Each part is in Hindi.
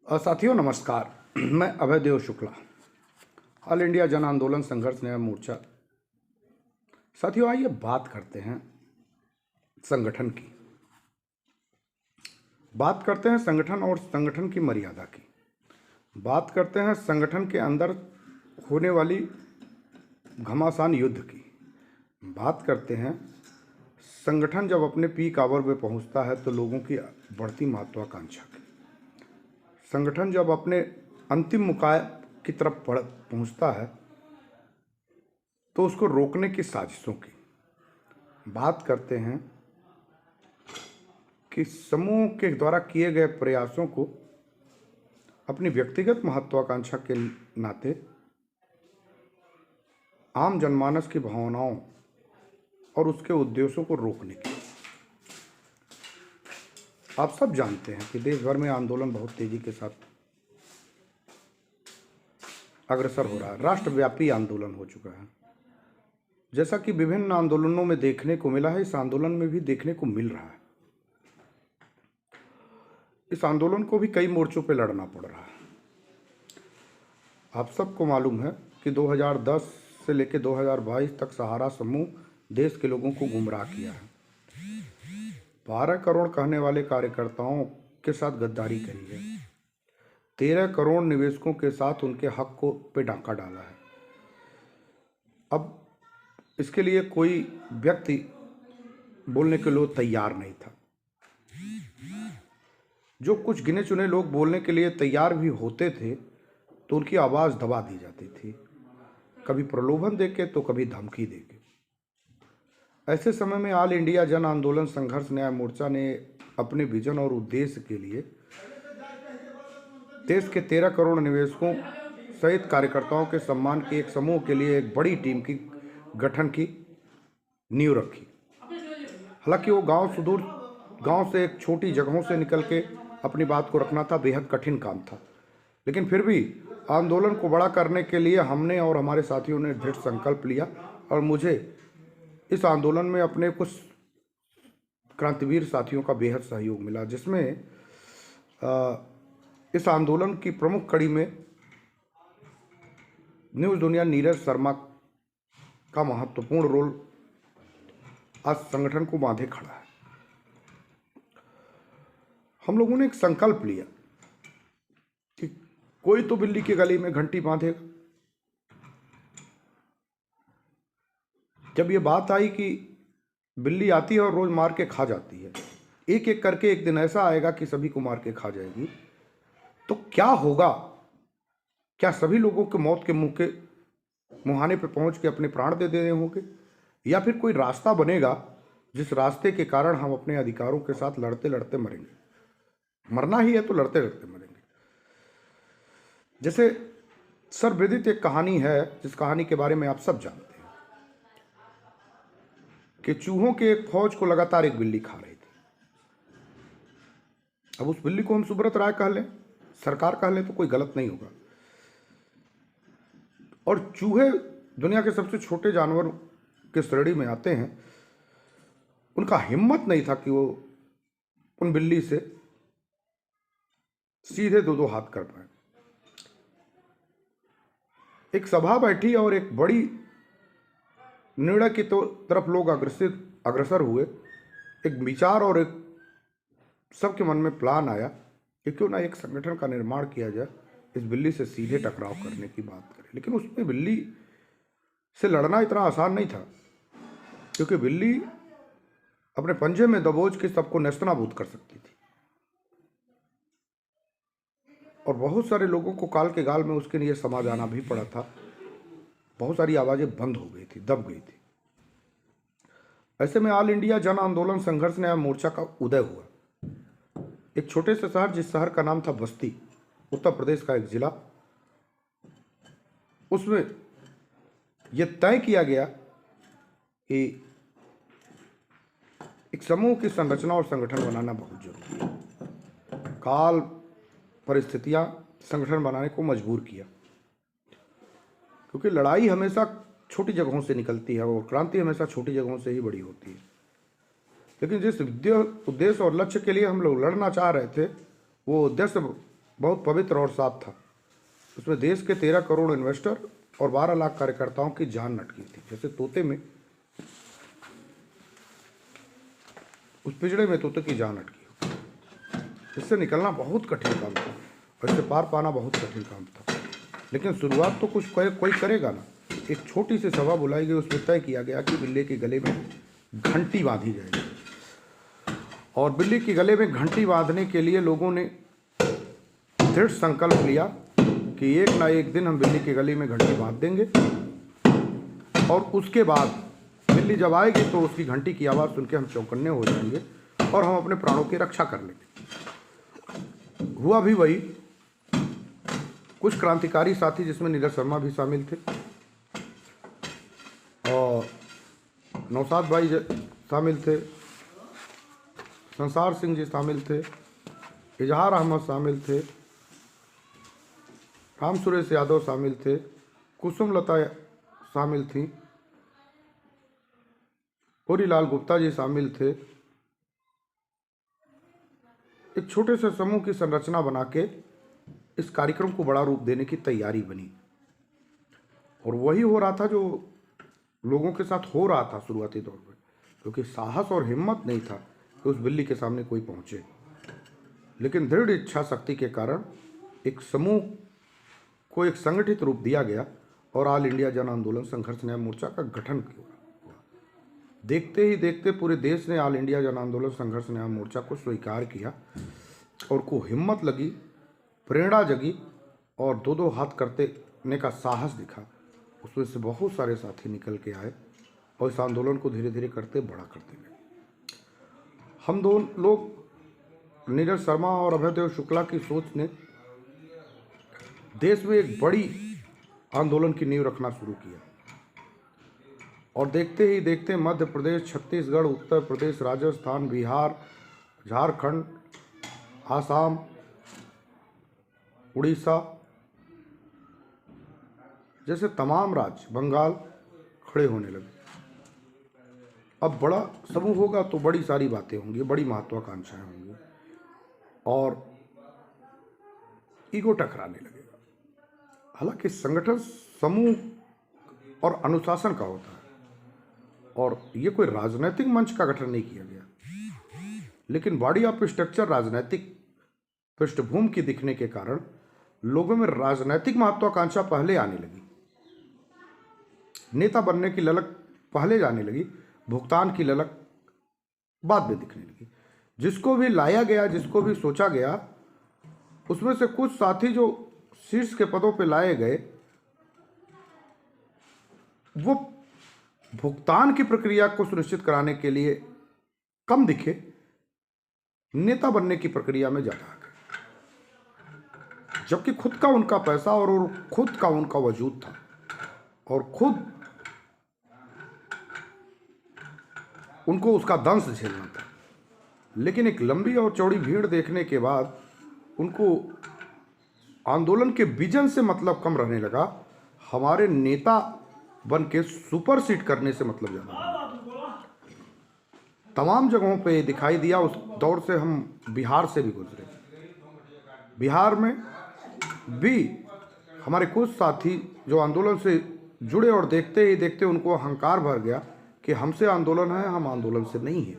साथियों नमस्कार। मैं अभय देव शुक्ला, ऑल इंडिया जन आंदोलन संघर्ष न्याय मोर्चा। साथियों आइए बात करते हैं संगठन की, बात करते हैं संगठन और संगठन की मर्यादा की, बात करते हैं संगठन के अंदर होने वाली घमासान युद्ध की, बात करते हैं संगठन जब अपने पीक आवर में पहुंचता है तो लोगों की बढ़ती महत्वाकांक्षा की, संगठन जब अपने अंतिम मुकाय की तरफ पहुंचता है तो उसको रोकने की साजिशों की बात करते हैं कि समूह के द्वारा किए गए प्रयासों को अपनी व्यक्तिगत महत्वाकांक्षा के नाते आम जनमानस की भावनाओं और उसके उद्देश्यों को रोकने की। आप सब जानते हैं कि देश भर में आंदोलन बहुत तेजी के साथ अग्रसर हो रहा है, राष्ट्रव्यापी आंदोलन हो चुका है। जैसा कि विभिन्न आंदोलनों में देखने को मिला है, इस आंदोलन में भी देखने को मिल रहा है। इस आंदोलन को भी कई मोर्चों पर लड़ना पड़ रहा है। आप सबको मालूम है कि 2010 से लेकर 2022 तक सहारा समूह देश के लोगों को गुमराह किया है। 12 करोड़ कहने वाले कार्यकर्ताओं के साथ गद्दारी करी है, 13 करोड़ निवेशकों के साथ उनके हक को पे डाका डाला है। अब इसके लिए कोई व्यक्ति बोलने के लिए तैयार नहीं था। जो कुछ गिने चुने लोग बोलने के लिए तैयार भी होते थे तो उनकी आवाज़ दबा दी जाती थी, कभी प्रलोभन देके तो कभी धमकी देके। ऐसे समय में ऑल इंडिया जन आंदोलन संघर्ष न्याय मोर्चा ने अपने विजन और उद्देश्य के लिए देश के 13 करोड़ निवेशकों सहित कार्यकर्ताओं के सम्मान के एक समूह के लिए एक बड़ी टीम की गठन की नींव रखी। हालांकि वो सुदूर गांव से एक छोटी जगहों से निकल के अपनी बात को रखना था, बेहद कठिन काम था, लेकिन फिर भी आंदोलन को बड़ा करने के लिए हमने और हमारे साथियों ने दृढ़ संकल्प लिया और मुझे इस आंदोलन में अपने कुछ क्रांतिवीर साथियों का बेहद सहयोग मिला, जिसमें इस आंदोलन की प्रमुख कड़ी में न्यूज़ दुनिया नीरज शर्मा का महत्वपूर्ण रोल आज संगठन को बांधे खड़ा है। हम लोगों ने एक संकल्प लिया कि कोई तो बिल्ली की गली में घंटी बांधेगा। जब ये बात आई कि बिल्ली आती है और रोज मार के खा जाती है, एक एक करके एक दिन ऐसा आएगा कि सभी को मार के खा जाएगी, तो क्या होगा? क्या सभी लोगों के मौत के मुहाने पे पहुंच के अपने प्राण दे देने होंगे, या फिर कोई रास्ता बनेगा जिस रास्ते के कारण हम अपने अधिकारों के साथ लड़ते लड़ते मरेंगे? मरना ही है तो लड़ते लड़ते मरेंगे। जैसे सर्वविदित एक कहानी है, जिस कहानी के बारे में आप सब जानते हैं कि चूहों के एक फौज को लगातार एक बिल्ली खा रही थी। अब उस बिल्ली को हम सुब्रत राय कह लें, सरकार कह लें तो कोई गलत नहीं होगा। और चूहे दुनिया के सबसे छोटे जानवर के श्रेणी में आते हैं। उनका हिम्मत नहीं था कि वो उन बिल्ली से सीधे दो हाथ कर पाए। एक सभा बैठी और एक बड़ी निर्णय की तरफ लोग अग्रसर हुए। एक विचार और एक सबके मन में प्लान आया कि क्यों ना एक संगठन का निर्माण किया जाए, इस बिल्ली से सीधे टकराव करने की बात करें। लेकिन उसमें बिल्ली से लड़ना इतना आसान नहीं था, क्योंकि बिल्ली अपने पंजे में दबोच के सबको नेस्तनाबूद कर सकती थी और बहुत सारे लोगों को काल के गाल में उसके लिए समा जाना भी पड़ा था। बहुत सारी आवाजें बंद हो गई थी, दब गई थी। ऐसे में ऑल इंडिया जन आंदोलन संघर्ष न्याय मोर्चा का उदय हुआ। एक छोटे से शहर, जिस शहर का नाम था बस्ती, उत्तर प्रदेश का एक जिला, उसमें यह तय किया गया कि एक समूह की संरचना और संगठन बनाना बहुत जरूरी है। काल परिस्थितियां संगठन बनाने को मजबूर किया, क्योंकि लड़ाई हमेशा छोटी जगहों से निकलती है और क्रांति हमेशा छोटी जगहों से ही बड़ी होती है। लेकिन जिस उद्देश्य और लक्ष्य के लिए हम लोग लड़ना चाह रहे थे, वो उद्देश्य बहुत पवित्र और साफ था। उसमें देश के 13 करोड़ इन्वेस्टर और 12 लाख कार्यकर्ताओं की जान अटकी थी। जैसे तोते में, उस पिंजड़े में तोते की जान अटकी। इससे निकलना बहुत कठिन काम था और इससे पार पाना बहुत कठिन काम था। लेकिन शुरुआत तो कुछ कोई करेगा ना। एक छोटी सी सभा बुलाई गई, उसमें तय किया गया कि बिल्ली के गले में घंटी बांधी जाएगी। और बिल्ली के गले में घंटी बांधने के लिए लोगों ने दृढ़ संकल्प लिया कि एक ना एक दिन हम बिल्ली के गले में घंटी बांध देंगे, और उसके बाद बिल्ली जब आएगी तो उसकी घंटी की आवाज़ सुन के हम चौकन्ने हो जाएंगे और हम अपने प्राणों की रक्षा कर लेंगे। हुआ भी वही। कुछ क्रांतिकारी साथी, जिसमें नीरज शर्मा भी शामिल थे और नौशाद भाई शामिल थे, संसार सिंह जी शामिल थे, इजहार अहमद शामिल थे, राम सुरेश यादव शामिल थे, कुसुम लता शामिल थी, होरीलाल गुप्ता जी शामिल थे। एक छोटे से समूह की संरचना बना के इस कार्यक्रम को बड़ा रूप देने की तैयारी बनी। और वही हो रहा था जो लोगों के साथ हो रहा था शुरुआती दौर में, क्योंकि साहस और हिम्मत नहीं था कि उस बिल्ली के सामने कोई पहुंचे। लेकिन दृढ़ इच्छा शक्ति के कारण एक समूह को एक संगठित रूप दिया गया और ऑल इंडिया जन आंदोलन संघर्ष न्याय मोर्चा का गठन किया। देखते ही देखते पूरे देश ने ऑल इंडिया जन आंदोलन संघर्ष न्याय मोर्चा को स्वीकार किया और को हिम्मत लगी, प्रेरणा जगी और दो हाथ करने का साहस दिखा। उसमें से बहुत सारे साथी निकल के आए और इस आंदोलन को धीरे धीरे करते बड़ा करते गए। हम दोनों लोग, नीरज शर्मा और अभयदेव शुक्ला की सोच ने देश में एक बड़ी आंदोलन की नींव रखना शुरू किया। और देखते ही देखते मध्य प्रदेश, छत्तीसगढ़, उत्तर प्रदेश, राजस्थान, बिहार, झारखंड, आसाम, उड़ीसा जैसे तमाम राज्य, बंगाल खड़े होने लगे। अब बड़ा समूह होगा तो बड़ी सारी बातें होंगी, बड़ी महत्वाकांक्षाएं होंगी और ईगो टकराने लगेगा। हालांकि संगठन समूह और अनुशासन का होता है और ये कोई राजनीतिक मंच का गठन नहीं किया गया। लेकिन बॉडी ऑफ स्ट्रक्चर राजनीतिक पृष्ठभूमि की दिखने के कारण लोगों में राजनीतिक महत्वाकांक्षा पहले आने लगी, नेता बनने की ललक पहले जाने लगी, भुगतान की ललक बाद में दिखने लगी। जिसको भी लाया गया, जिसको भी सोचा गया, उसमें से कुछ साथी जो शीर्ष के पदों पे लाए गए, वो भुगतान की प्रक्रिया को सुनिश्चित कराने के लिए कम दिखे, नेता बनने की प्रक्रिया में ज्यादा आ गए। जबकि खुद का उनका पैसा और खुद का उनका वजूद था और खुद उनको उसका दंश झेलना था। लेकिन एक लंबी और चौड़ी भीड़ देखने के बाद उनको आंदोलन के विजन से मतलब कम रहने लगा, हमारे नेता बन के सुपरसीड करने से मतलब ज़्यादा। तमाम जगहों पे दिखाई दिया। उस दौर से हम बिहार से भी गुजरे। बिहार में भी हमारे कुछ साथी जो आंदोलन से जुड़े और देखते ही देखते उनको अहंकार भर गया कि हमसे आंदोलन है, हम आंदोलन से नहीं है।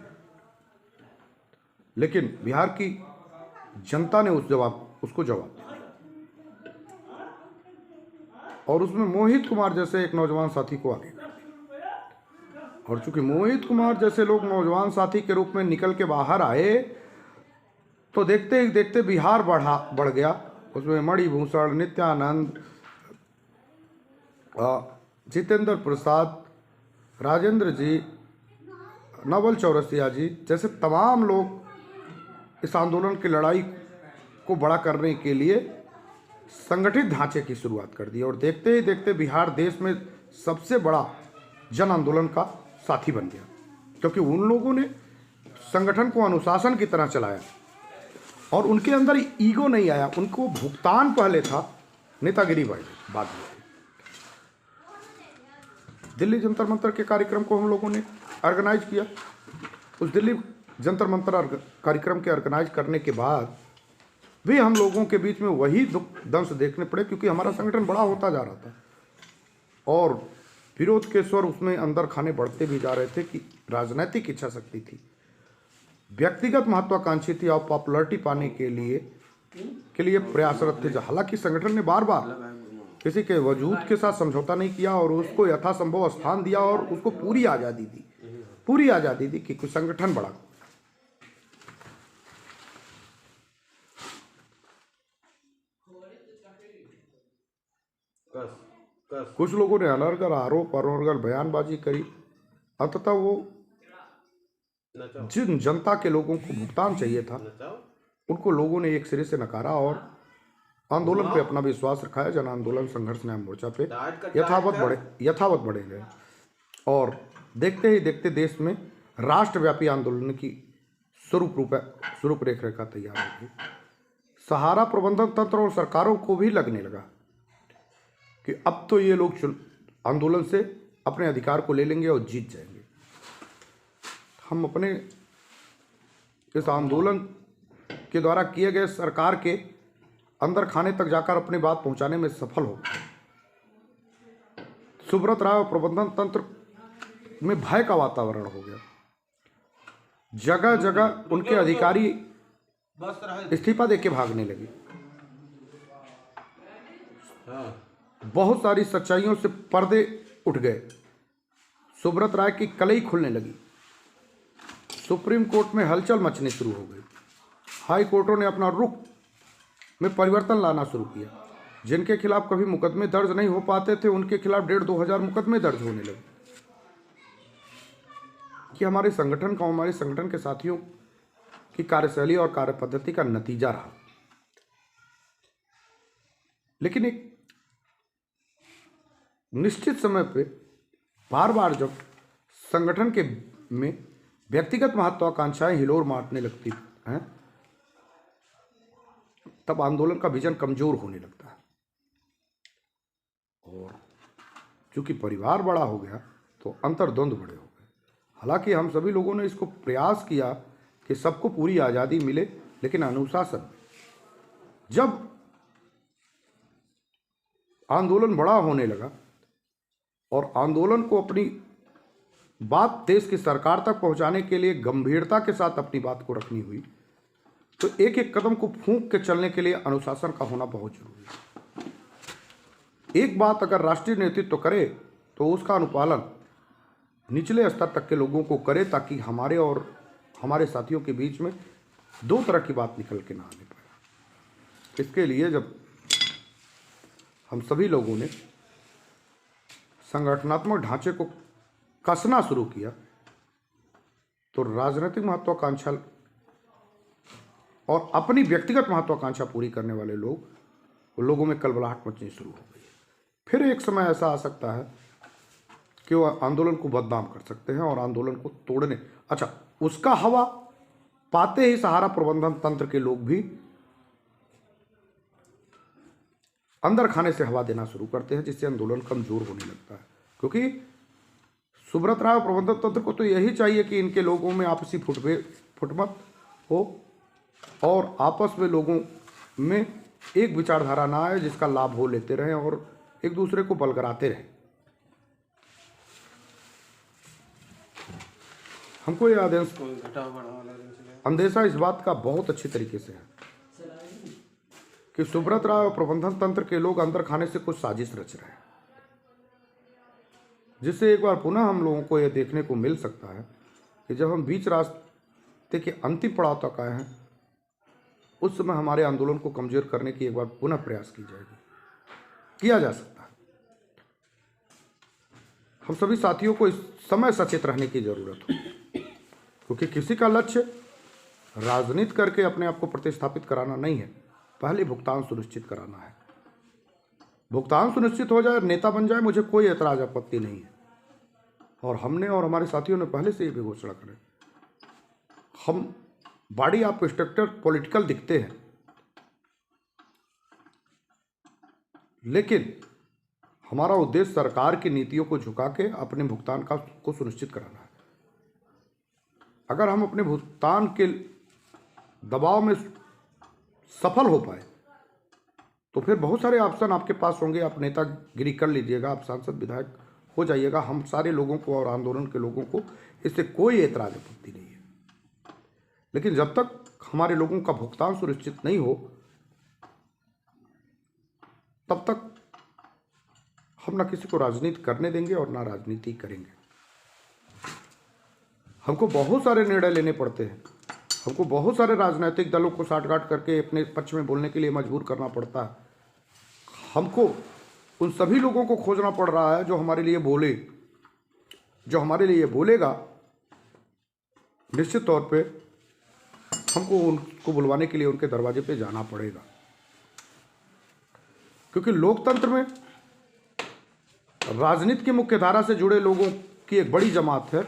लेकिन बिहार की जनता ने उसको जवाब दिया और उसमें मोहित कुमार जैसे एक नौजवान साथी को आगे कर दिया। और चूंकि मोहित कुमार जैसे लोग नौजवान साथी के रूप में निकल के बाहर आए तो देखते ही देखते बिहार बढ़ गया। उसमें मणिभूषण, नित्यानंद, जितेंद्र प्रसाद, राजेंद्र जी, नवल चौरसिया जी जैसे तमाम लोग इस आंदोलन की लड़ाई को बड़ा करने के लिए संगठित ढांचे की शुरुआत कर दी। और देखते ही देखते बिहार देश में सबसे बड़ा जन आंदोलन का साथी बन गया, क्योंकि उन लोगों ने संगठन को अनुशासन की तरह चलाया और उनके अंदर ईगो नहीं आया। उनको भुगतान पहले था, नेतागिरी बाद में। दिल्ली जंतर मंतर के कार्यक्रम को हम लोगों ने ऑर्गेनाइज किया। उस दिल्ली जंतर मंतर कार्यक्रम के ऑर्गेनाइज करने के बाद भी हम लोगों के बीच में वही दुख दंश देखने पड़े, क्योंकि हमारा संगठन बड़ा होता जा रहा था और विरोध के स्वर उसमें अंदर खाने बढ़ते भी जा रहे थे कि राजनीतिक इच्छा शक्ति थी, व्यक्तिगत महत्वाकांक्षी थी और पॉपुलरिटी पाने के लिए प्रयासरत थे। हालांकि संगठन ने बार बार किसी के वजूद के साथ समझौता नहीं किया और उसको यथासंभव स्थान दिया और उसको पूरी आज़ादी दी कि संगठन बढ़ा। कुछ लोगों ने अनर्गल आरोप अनर्गल बयानबाजी करी। अंततः वो जिन जनता के लोगों को भुगतान चाहिए था उनको लोगों ने एक सिरे से नकारा और आंदोलन पे अपना विश्वास रखा। जन आंदोलन संघर्ष न्याय मोर्चा पे यथावत बढ़े गए और देखते ही देखते देश में राष्ट्रव्यापी आंदोलन की स्वरूप रेखा तैयार हो गई। सहारा प्रबंधन तंत्र और सरकारों को भी लगने लगा कि अब तो ये लोग आंदोलन से अपने अधिकार को ले लेंगे और जीत जाएंगे। हम अपने इस आंदोलन के द्वारा किए गए सरकार के अंदर खाने तक जाकर अपनी बात पहुंचाने में सफल हो गए। सुब्रत राय और प्रबंधन तंत्र में भय का वातावरण हो गया। जगह जगह उनके अधिकारी इस्तीफा देके भागने लगे। बहुत सारी सच्चाइयों से पर्दे उठ गए। सुब्रत राय की कलई खुलने लगी। सुप्रीम कोर्ट में हलचल मचनी शुरू हो गई। हाई कोर्टों ने अपना रुख में परिवर्तन लाना शुरू किया। जिनके खिलाफ कभी मुकदमे दर्ज नहीं हो पाते थे उनके खिलाफ 1,500-2,000 मुकदमे दर्ज होने लगे। कि हमारे संगठन का, हमारे संगठन के साथियों की कार्यशैली और कार्यपद्धति का नतीजा रहा। लेकिन एक निश्चित समय पे बार बार जब संगठन के में व्यक्तिगत महत्वाकांक्षाएं हिलोर मारने लगती हैं तब आंदोलन का विजन कमजोर होने लगता है। और चूंकि परिवार बड़ा हो गया तो अंतर्द्वंद बड़े हो गए। हालांकि हम सभी लोगों ने इसको प्रयास किया कि सबको पूरी आज़ादी मिले, लेकिन अनुशासन। जब आंदोलन बड़ा होने लगा और आंदोलन को अपनी बात देश की सरकार तक पहुंचाने के लिए गंभीरता के साथ अपनी बात को रखनी हुई, तो एक एक कदम को फूंक के चलने के लिए अनुशासन का होना बहुत जरूरी है। एक बात अगर राष्ट्रीय नेतृत्व करे तो उसका अनुपालन निचले स्तर तक के लोगों को करे, ताकि हमारे और हमारे साथियों के बीच में दो तरह की बात निकल के ना आने पाए। इसके लिए जब हम सभी लोगों ने संगठनात्मक ढांचे को कसना शुरू किया तो राजनीतिक महत्वाकांक्षा और अपनी व्यक्तिगत महत्वाकांक्षा पूरी करने वाले लोगों में कलबलाहट मचनी शुरू हो गई। फिर एक समय ऐसा आ सकता है कि वह आंदोलन को बदनाम कर सकते हैं और आंदोलन को तोड़ने, उसका हवा पाते ही सहारा प्रबंधन तंत्र के लोग भी अंदर खाने से हवा देना शुरू करते हैं, जिससे आंदोलन कमजोर होने लगता है। क्योंकि सुब्रत राय प्रबंधन तंत्र को तो यही चाहिए कि इनके लोगों में आपसी फुटमत हो और आपस में लोगों में एक विचारधारा ना आए जिसका लाभ वो लेते रहें और एक दूसरे को बलगराते रहें। हमको यह अंदेशा इस बात का बहुत अच्छी तरीके से है कि सुब्रत राय और प्रबंधन तंत्र के लोग अंदर खाने से कुछ साजिश रच रहे हैं, जिससे एक बार पुनः हम लोगों को यह देखने को मिल सकता है कि जब हम बीच रास्ते के अंतिम पड़ाव तक आए हैं उस समय हमारे आंदोलन को कमजोर करने की एक बार पुनः प्रयास किया जा सकता है। हम सभी साथियों को इस समय सचेत रहने की जरूरत है, क्योंकि किसी का लक्ष्य राजनीति करके अपने आप को प्रतिस्थापित कराना नहीं है, पहले भुगतान सुनिश्चित कराना है। भुगतान सुनिश्चित हो जाए, नेता बन जाए, मुझे कोई ऐतराज आपत्ति नहीं है। और हमने और हमारे साथियों ने पहले से ही भी घोषणा करें, हम बॉडी ऑफ स्ट्रक्चर पॉलिटिकल दिखते हैं, लेकिन हमारा उद्देश्य सरकार की नीतियों को झुका के अपने भुगतान को सुनिश्चित कराना है। अगर हम अपने भुगतान के दबाव में सफल हो पाए तो फिर बहुत सारे ऑप्शन आपके पास होंगे। आप नेतागिरी कर लीजिएगा, आप सांसद विधायक हो जाइएगा। हम सारे लोगों को और आंदोलन के लोगों को इससे कोई एतराज आपत्ति नहीं है, लेकिन जब तक हमारे लोगों का भुगतान सुनिश्चित नहीं हो तब तक हम ना किसी को राजनीति करने देंगे और ना राजनीति करेंगे। हमको बहुत सारे निर्णय लेने पड़ते हैं, हमको बहुत सारे राजनीतिक दलों को साठगांठ करके अपने पक्ष में बोलने के लिए मजबूर करना पड़ता है। हमको उन सभी लोगों को खोजना पड़ रहा है जो हमारे लिए बोले, जो हमारे लिए बोलेगा। निश्चित तौर पे हमको उनको बुलवाने के लिए उनके दरवाजे पे जाना पड़ेगा, क्योंकि लोकतंत्र में राजनीति की मुख्य धारा से जुड़े लोगों की एक बड़ी जमात है।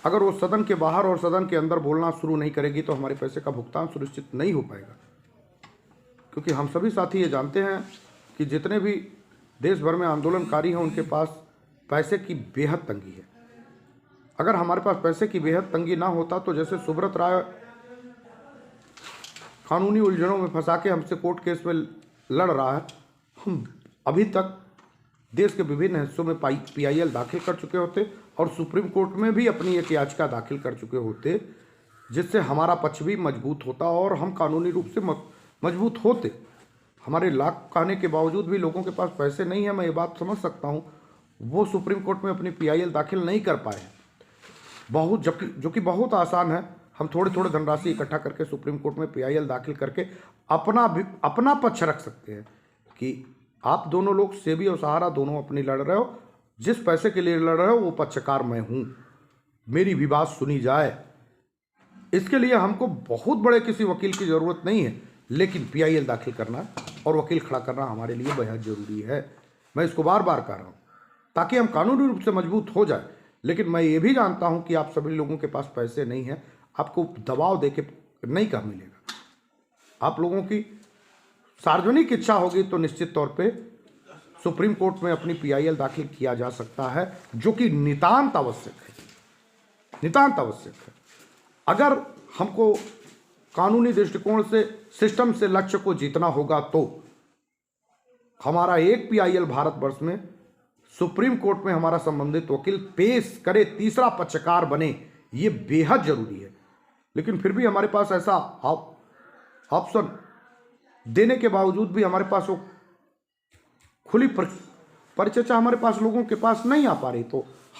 अगर वो सदन के बाहर और सदन के अंदर बोलना शुरू नहीं करेगी तो हमारे पैसे का भुगतान सुनिश्चित नहीं हो पाएगा, क्योंकि हम सभी साथी ये जानते हैं कि जितने भी देश भर में आंदोलनकारी हैं उनके पास पैसे की बेहद तंगी है। अगर हमारे पास पैसे की बेहद तंगी ना होता तो जैसे सुब्रत राय कानूनी उलझनों में फंसा के हमसे कोर्ट केस में लड़ रहा है, हम अभी तक देश के विभिन्न हिस्सों में PIL दाखिल कर चुके होते और सुप्रीम कोर्ट में भी अपनी एक याचिका दाखिल कर चुके होते, जिससे हमारा पक्ष भी मजबूत होता और हम कानूनी रूप से मजबूत होते। हमारे लाख कहने के बावजूद भी लोगों के पास पैसे नहीं है, मैं ये बात समझ सकता हूँ। वो सुप्रीम कोर्ट में अपनी PIL दाखिल नहीं कर पाए बहुत, जबकि जो कि बहुत आसान है। हम थोड़े थोड़े धनराशि इकट्ठा करके सुप्रीम कोर्ट में PIL दाखिल करके अपना पक्ष रख सकते हैं कि आप दोनों लोग, सेबी और सहारा दोनों अपनी लड़ रहे हो, जिस पैसे के लिए लड़ रहे हो वो पक्षकार मैं हूँ, मेरी भी बात सुनी जाए। इसके लिए हमको बहुत बड़े किसी वकील की ज़रूरत नहीं है, लेकिन PIL दाखिल करना और वकील खड़ा करना हमारे लिए बेहद ज़रूरी है। मैं इसको बार बार कह रहा हूँ ताकि हम कानूनी रूप से मजबूत हो जाए। लेकिन मैं ये भी जानता हूँ कि आप सभी लोगों के पास पैसे नहीं हैं, आपको दबाव देके नहीं कहा मिलेगा। आप लोगों की सार्वजनिक इच्छा होगी तो निश्चित तौर पे सुप्रीम कोर्ट में अपनी PIL दाखिल किया जा सकता है, जो कि नितांत आवश्यक है, नितांत आवश्यक है। अगर हमको कानूनी दृष्टिकोण से, सिस्टम से लक्ष्य को जीतना होगा तो हमारा एक PIL भारतवर्ष में सुप्रीम कोर्ट में हमारा संबंधित वकील पेश करे, तीसरा पक्षकार बने, ये बेहद जरूरी है। लेकिन फिर भी हमारे पास ऐसा ऑप्शन देने के बावजूद भी हमारे पास वो खुली परिचर्चा हमारे पास लोगों के पास नहीं आ पा रही, तो